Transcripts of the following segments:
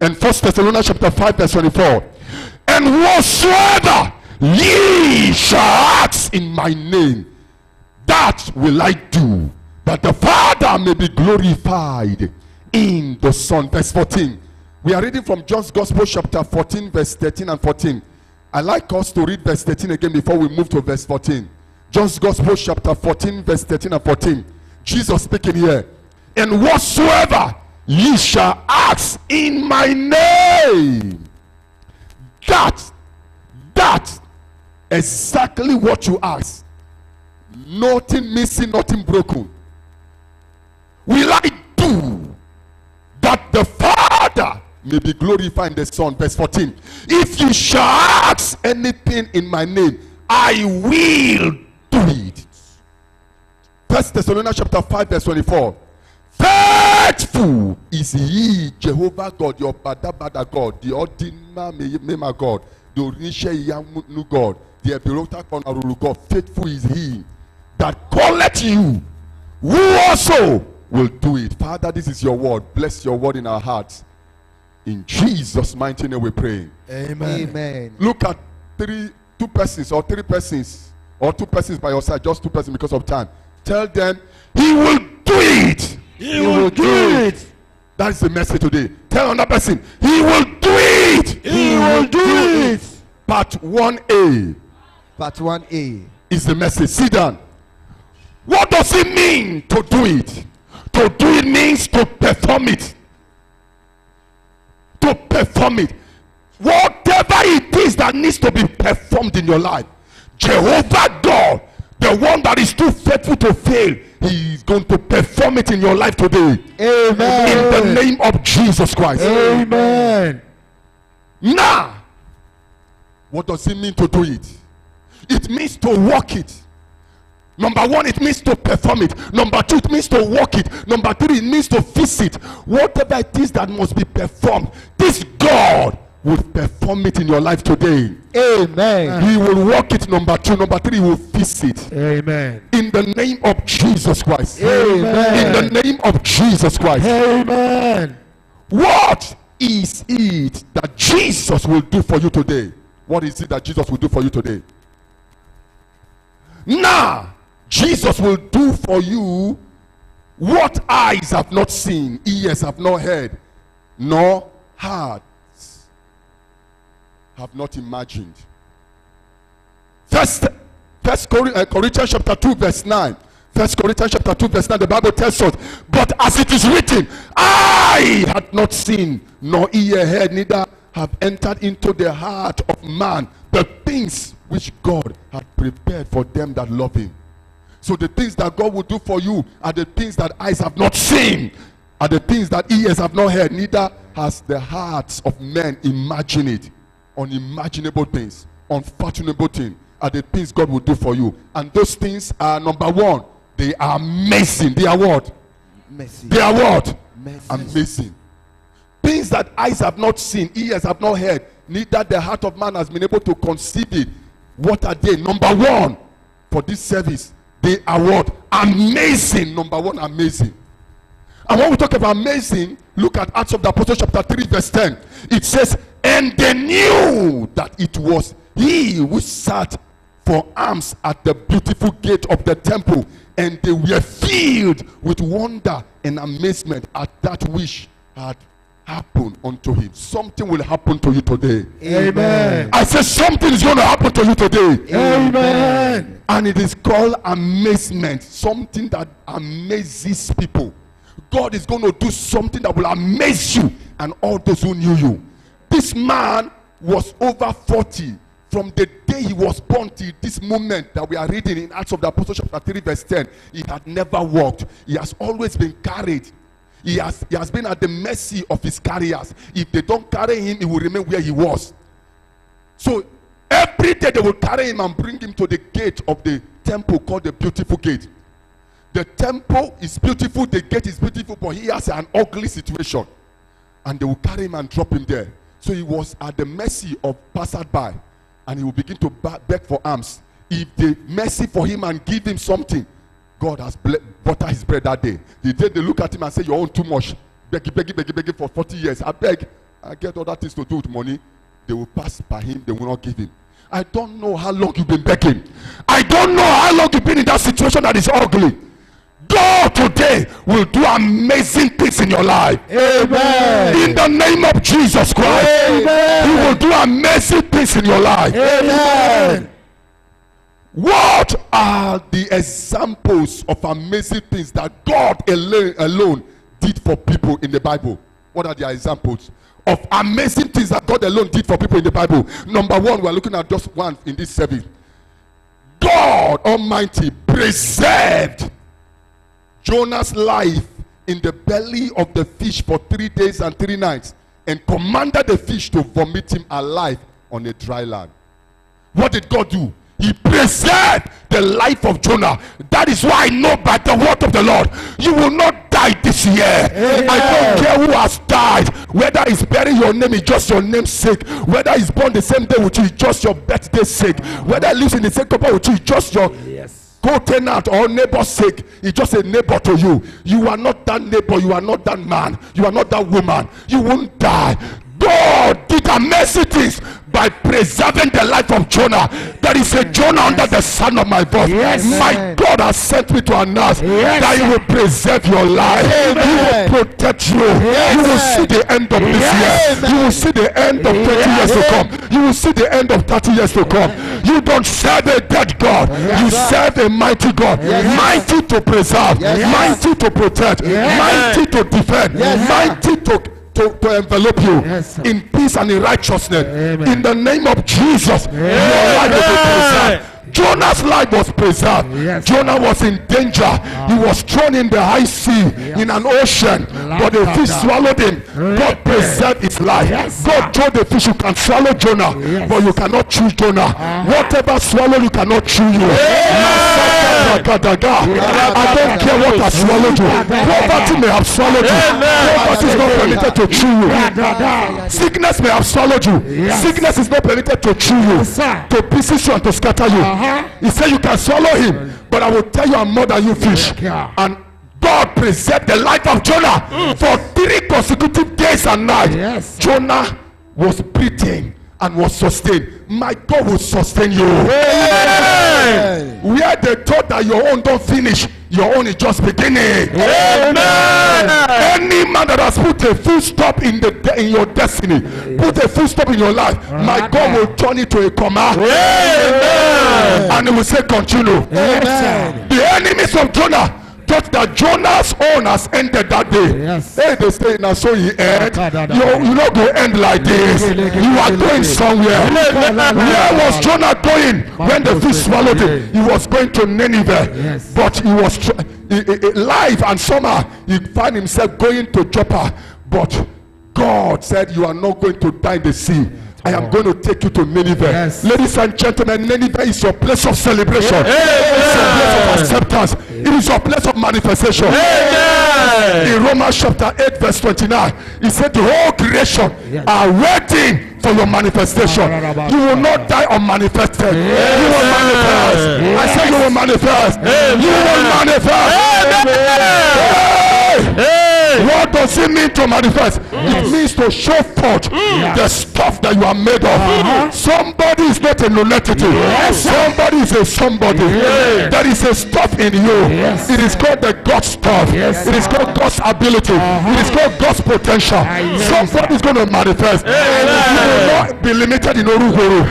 And 1 Thessalonians chapter 5 verse 24. And whatsoever ye shall ask in my name, that will I do, that the Father may be glorified in the Son. Verse 14. We are reading from John's Gospel chapter 14 verse 13 and 14. I like us to read verse 13 again before we move to verse 14. John's Gospel chapter 14 verse 13 and 14. Jesus speaking here. And whatsoever ye shall ask in my name, that exactly what you ask, nothing missing, nothing broken, will I do, that the Father may be glorified in the Son. Verse 14. If you shall ask anything in my name, I will do it. 1 Thessalonians chapter 5 verse 24. Faithful is he, Jehovah God, your Bada God, the Ordinary God, the Onisha Yamunu God, the Epirota Konarulu God. Faithful is he that calleth you, who also will do it. Father, this is your word. Bless your word in our hearts. In Jesus' mighty name we pray. Amen. Amen. Look at two persons or three persons, or two persons by your side, just two persons because of time. Tell them, he will do it. He will do it. That is the message today. Tell another person, he will do it. He will do it. Part 1A Part 1A. is the message. Sit down. What does it mean to do it? To do it means to perform it. To perform it. Whatever it is that needs to be performed in your life, Jehovah God, the one that is too faithful to fail, he is going to perform it in your life today. Amen. In the name of Jesus Christ. Amen. Now, what does it mean to do it? It means to walk it. Number one, it means to perform it. Number two, it means to walk it. Number three, it means to fix it. Whatever it is that must be performed, this God will perform it in your life today. Amen. He will walk it. Number two. Number three, he will fix it. Amen. In the name of Jesus Christ. Amen. In the name of Jesus Christ. Amen. What is it that Jesus will do for you today? What is it that Jesus will do for you today? Now, Jesus will do for you what eyes have not seen, ears have not heard, nor hearts have not imagined. First Corinthians chapter 2 verse 9. 1 Corinthians chapter 2 verse 9, the Bible tells us, but as it is written, eye had not seen, nor ear heard, neither have entered into the heart of man the things which God had prepared for them that love him. So the things that God will do for you are the things that eyes have not seen, are the things that ears have not heard, neither has the hearts of men imagined it. Unimaginable things, unfathomable things are the things God will do for you. And those things are, number one, they are amazing. They are what? Mercy. They are what? Mercy. Amazing. Things that eyes have not seen, ears have not heard, neither the heart of man has been able to conceive it. What are they? Number one, for this service, they are what? Amazing. Number one, amazing. And when we talk about amazing, look at Acts of the Apostles chapter 3 verse 10. It says, and they knew that it was he who sat for alms at the beautiful gate of the temple, and they were filled with wonder and amazement at that which had happened unto him. Something will happen to you today. Amen. I said something is going to happen to you today. Amen. And it is called amazement. Something that amazes people. God is going to do something that will amaze you and all those who knew you. This man was over 40 from the day he was born till this moment that we are reading in Acts of the Apostles chapter 3 verse 10. He had never walked. He has always been carried. He has been at the mercy of his carriers. If they don't carry him, he will remain where he was. So every day they will carry him and bring him to the gate of the temple called the Beautiful Gate. The temple is beautiful, the gate is beautiful, but he has an ugly situation. And they will carry him and drop him there. So he was at the mercy of passersby, and he will begin to beg for alms. If they mercy for him and give him something, God has buttered his bread that day. The day they look at him and say, you own too much. Begging for 40 years. I beg, I get other things to do with money. They will pass by him, they will not give him. I don't know how long you've been begging. I don't know how long you've been in that situation that is ugly. God today will do amazing things in your life. Amen. In the name of Jesus Christ. Amen. He will do amazing things in your life. Amen. What are the examples of amazing things that God alone did for people in the Bible? What are the examples of amazing things that God alone did for people in the Bible? Number one, we are looking at just one in this service. God Almighty preserved Jonah's life in the belly of the fish for 3 days and 3 nights and commanded the fish to vomit him alive on a dry land. What did God do? He preserved the life of Jonah. That is why I know by the word of the Lord, you will not die this year. Amen. I don't care who has died, whether it's bearing your name, it's just your name's sake, whether it's born the same day with you, it's just your birthday's sake, whether it lives in the same company with you, it's just your co-tenant or neighbor's sake, it's just a neighbor to you. You are not that neighbor, you are not that man, you are not that woman, you won't die. God did amazing things by preserving the life of Jonah. There is a Jonah under the sound of my voice. My God has sent me to announce that He will preserve your life. He will protect you. You will see the end of this year. You will see the end of 20 years to come. You will see the end of 30 years to come. You don't serve a dead God. You serve a mighty God. Mighty to preserve. Mighty to protect. Mighty to defend. Mighty to envelop you in peace and in righteousness. In the name of Jesus, your life will be preserved. Jonah's life was preserved. Jonah was in danger. He was thrown in the high sea, in an ocean, but the fish swallowed him. God preserved his life. God told the fish, you can swallow Jonah, but you cannot chew Jonah. Whatever swallow, you cannot chew you. I don't care what has swallowed you. Poverty may have swallowed you. Poverty is not permitted to chew you. Sickness may have swallowed you. Sickness is not permitted to chew you, to pieces you and to scatter you. He said you can swallow him, but I will tell you I'm more than you fish. And God preserved the life of Jonah for 3 consecutive days and nights. Jonah was breathing and was sustained. My God will sustain you. Where they thought that your own don't finish, your own is just beginning. Any man that has put a full stop in your destiny, put a full stop in your life, my God will turn it to a comma. And he will say continue. The enemies of Jonah thought that Jonah's own has ended that day. Hey, they say now so he end. You not go end like this. You are going somewhere. Where was Jonah going when the fish swallowed him? He was going to Nineveh, but he was live, and somehow he found himself going to Joppa. But God said, you are not going to die in the sea. I am going to take you to Nineveh. Ladies and gentlemen, Nineveh is your place of celebration. It's your place of acceptance. It is your place of manifestation. In Romans chapter 8 verse 29, he said the whole creation are waiting for your manifestation. You will not die unmanifested. You will manifest. I said you will manifest. You will manifest. What does it mean to manifest? It means to show forth the stuff that you are made of. Somebody is not a nonentity. Somebody is a somebody. There is a stuff in you. It is called the God stuff. It is called God's ability. It is called God's potential. Somebody is going to manifest. You will not be limited in Oruguru.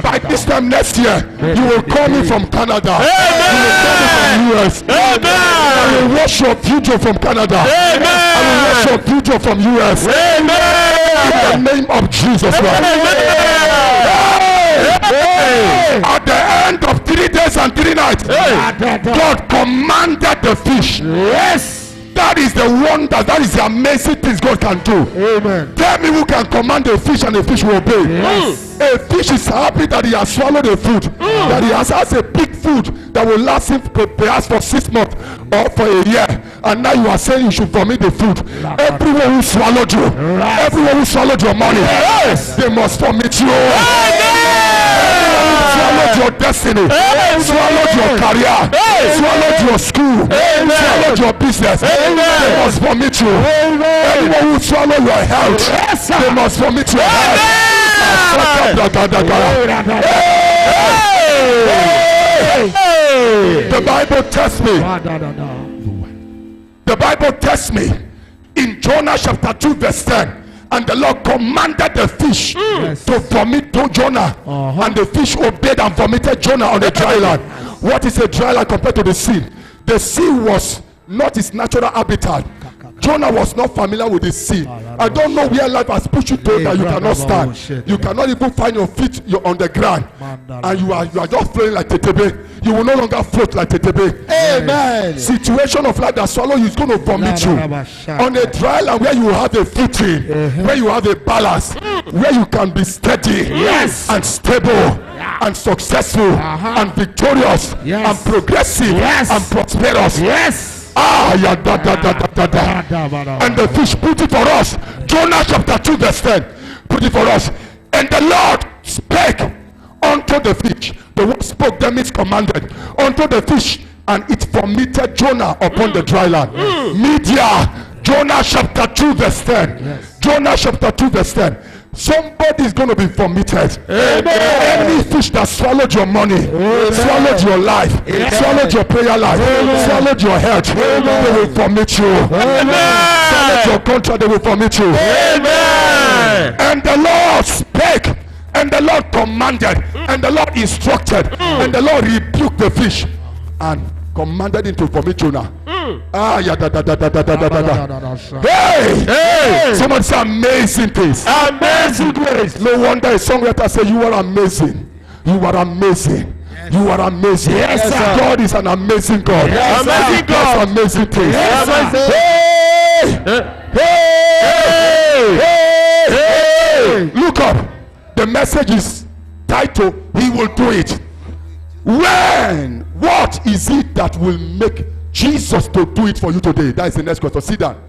By this time next year, you will call me from Canada. You will call me from US. I will watch your video from Canada. I will watch your video from US. In the name of Jesus Christ. At the end of 3 days and 3 nights, God commanded the fish. That is the wonder, that is the amazing things God can do. Tell me who can command a fish and a fish will obey. A fish is happy that he has swallowed a food, that he has a big food that will last him perhaps for 6 months or for a year, and now you are saying you should vomit the food. Everyone who swallowed you, everyone who swallowed your money, they must vomit you. Swallowed your destiny, swallowed your career, Swallowed your school. Swallowed your business. They must vomit you. Anyone who swallow your health, they must vomit your health. The Bible tells me. The Bible tells me in Jonah chapter 2 verse 10. And the Lord commanded the fish to vomit Jonah. And the fish obeyed and vomited Jonah on the dry land. What is a dry land compared to the sea? The sea was not its natural habitat. Jonah was not familiar with the sea. I don't know where life has pushed you to that you cannot stand. You cannot even find your feet on the ground. And you are just flowing like Tetebe. You will no longer float like Tetebe. Amen. Situation of life that swallow you is going to vomit you. On a dry land where you have a footing, where you have a balance, where you can be steady and stable and successful and victorious and progressive and prosperous. And the fish put it for us. Jonah chapter 2 verse 10. Put it for us. And the Lord spake unto the fish. The word spoke, them is commanded unto the fish, and it vomited Jonah upon the dry land. Media. Jonah chapter 2 verse 10. Jonah chapter 2 verse 10. Somebody is going to be vomited. Any fish that swallowed your money, swallowed your life, swallowed your prayer life, swallowed your health, they will vomit you. Swallowed your contract, they will vomit you. And the Lord spake, and the Lord commanded, and the Lord instructed, and the Lord rebuked the fish and commanded him to vomit Jonah. Hey! Someone say amazing things. Amazing grace. No wonder a songwriter say you are amazing. You are amazing. You are amazing. Yes, sir. God is an amazing God. Yes, amazing God. That's amazing things. Yes, Hey! Look up. The message is titled, He will do it. When? What is it that will make Jesus to do it for you today? That is the next question. Sit down.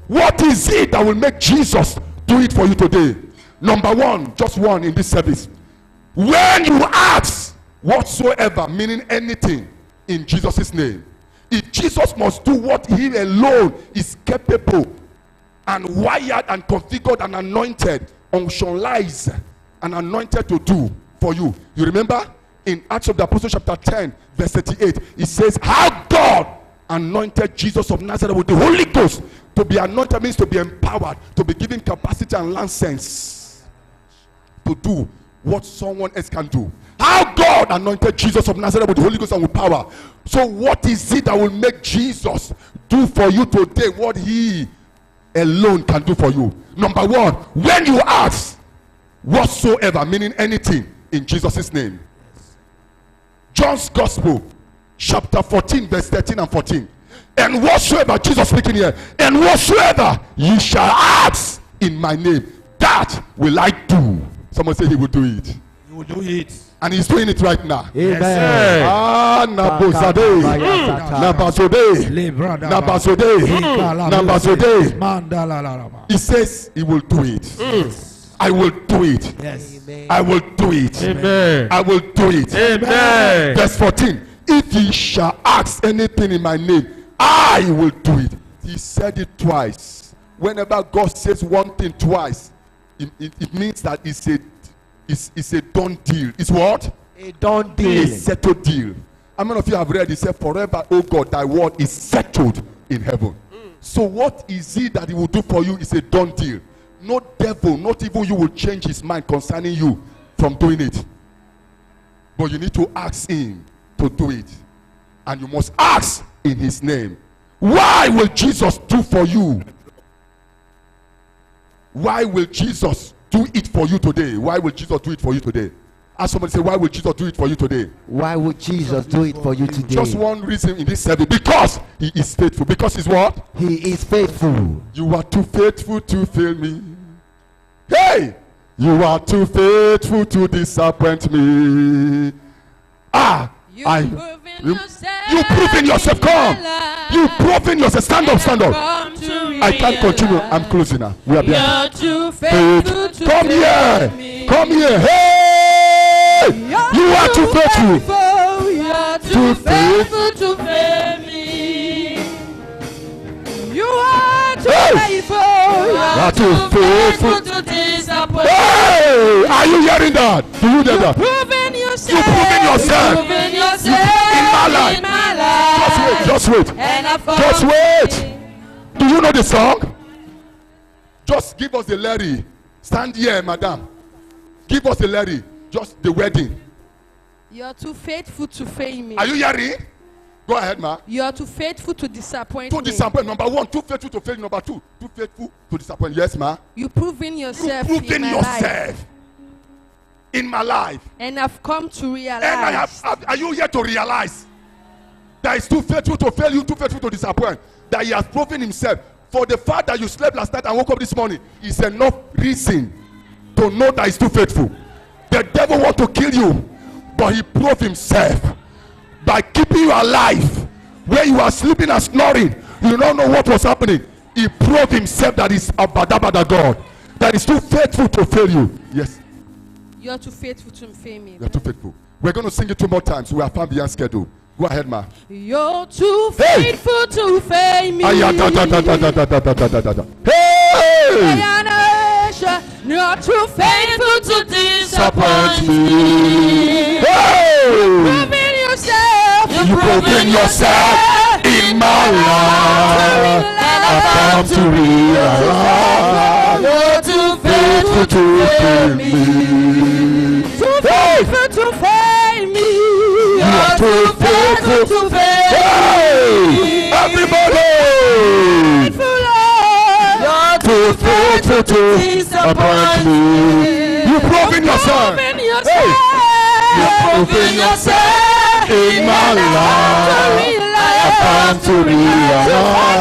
What is it that will make Jesus do it for you today? Number one, just one in this service. When you ask whatsoever, meaning anything, in Jesus' name, if Jesus must do what he alone is capable and wired and configured and anointed, unctionalized and anointed to do for you. You remember in Acts of the Apostles chapter 10 verse 38, it says how God anointed Jesus of Nazareth with the Holy Ghost. To be anointed means to be empowered, to be given capacity and license to do what someone else can do. How God anointed Jesus of Nazareth with the Holy Ghost and with power. So what is it that will make Jesus do for you today what he alone can do for you? Number one, when you ask whatsoever, meaning anything, in Jesus' name. John's Gospel chapter 14 verse 13 and 14. And whatsoever, Jesus speaking here, and whatsoever ye shall ask in my name, that will I do. Someone say he will do it. You will do it. And he's doing it right now. Amen. Nabozade, Nabazode. He says he will do it. I will do it. Yes. I will do it. Amen. I will do it. Amen. Verse 14. If ye shall ask anything in my name, I will do it. He said it twice. Whenever God says one thing twice, it means that it's a done deal. It's what? A done deal. A settled deal. How many of you have read it? Said, forever, oh God, thy word is settled in heaven. So what is it that he will do for you is a done deal. No devil, not even you will change his mind concerning you from doing it. But you need to ask him to do it. And you must ask in his name. Why will Jesus do for you? Why will Jesus do it for you today? Why will Jesus do it for you today? Ask somebody, say, why will Jesus do it for you today? Why would Jesus do it for you today? Just one reason in this service. Because he is faithful. Because he's what? He is faithful. You are too faithful to fail me. Hey! You are too faithful to disappoint me. You've proven yourself. Come. You've proven yourself. Stand up, stand up. I can't continue. I'm closing now. We are behind. Come here. Come here. Hey! You are too faithful. too faithful to fail me. You are too faithful. You are too faithful to disappoint. Hey, are you hearing that? Do you hear that? Proving yourself. You proving yourself. Proving yourself In my life. In my life. Just wait. And I've come Just to wait. see. Do you know the song? Just give us the Larry. Stand here, madam. Give us the Larry. Just the wedding. You are too faithful to fail me. Are you hearing? Go ahead, ma. You are too faithful to disappoint To me. disappoint. Number one, too faithful to fail. Number two, too faithful to disappoint. Yes, ma. You proving You yourself proving in my life. yourself in my life. And I've come to realize. And I have, are you here to realize that he's too faithful to fail you, too faithful to disappoint? That he has proven himself. For the fact that you slept last night and woke up this morning is enough reason to know that he's too faithful. The devil want to kill you, but he proved himself by keeping you alive. Where you are sleeping and snoring, you don't know what was happening. He proved himself that he's a badabada God, that he's too faithful to fail you. Yes, You are too faithful to fail me. you're too faithful. We're going to sing it 2 more times. We are far beyond schedule. Go ahead, ma. You're too Hey! faithful to fail me. Aya, da, da, da, da, da, da, da, da, da, da, da. Hey! You're too faithful to disappoint me. me. Hey! Proving yourself. You proving yourself in my life. I've come to realize You're too faithful to fail me. Too faithful to fail me. You are too faithful to fail Hey! Everybody! Faithful Lord. You're Too faithful to disappoint me. You proving yourself. proving yourself. You're proving yourself in my life. I've come to realize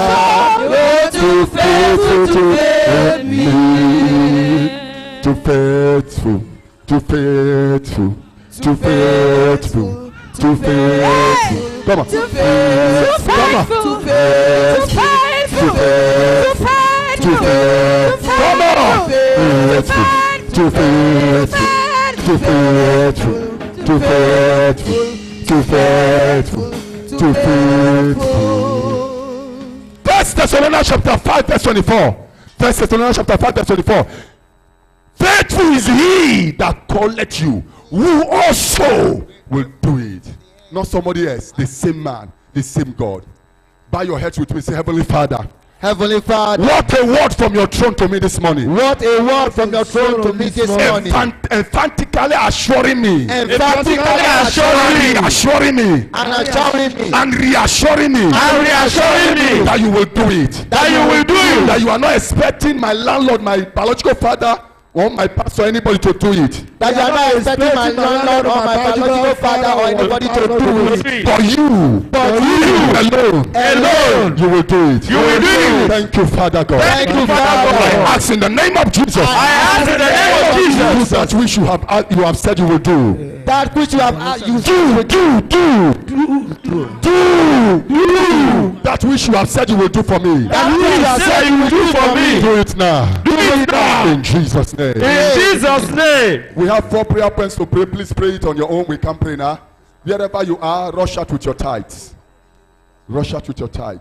You're too faithful to fail me. Too faithful, too faithful, too faithful, too faithful. Come on. Too faithful. Come on. Too faithful. Too faithful. Too faithful. Come on. Too faithful. Too faithful. Too faithful. Too faithful. Too faithful. 1 Thessalonians chapter 5 verse 24. 1 Thessalonians chapter 5 verse 24. Faithful is he that calleth you, who also will do it. Not somebody else, the same man, the same God. Bow your heads with me, say, Heavenly Father, Heavenly Father, what a word from your throne to me this morning. what a word from your throne to me this morning. Emphatically assuring me. Emphatically Assuring me. and assuring me. And reassuring me. That you will do it. That you are not expecting my landlord, my biological father, or my pastor, anybody to do it. That you are not expecting my landlord or my biological father or anybody to do it. For you alone, you will do it. Thank you, Father God. Thank you, Father God. I ask in the name of Jesus. That which you have said you will do. That which you have you Do that which you have said you will do for me. that which you have said you will do for me. Do it now. In Jesus' name. In Jesus' name. We have 4 prayer points to pray. Please pray it on your own. We can pray now. Wherever you are, rush out with your tithes. Rush out with your tithes.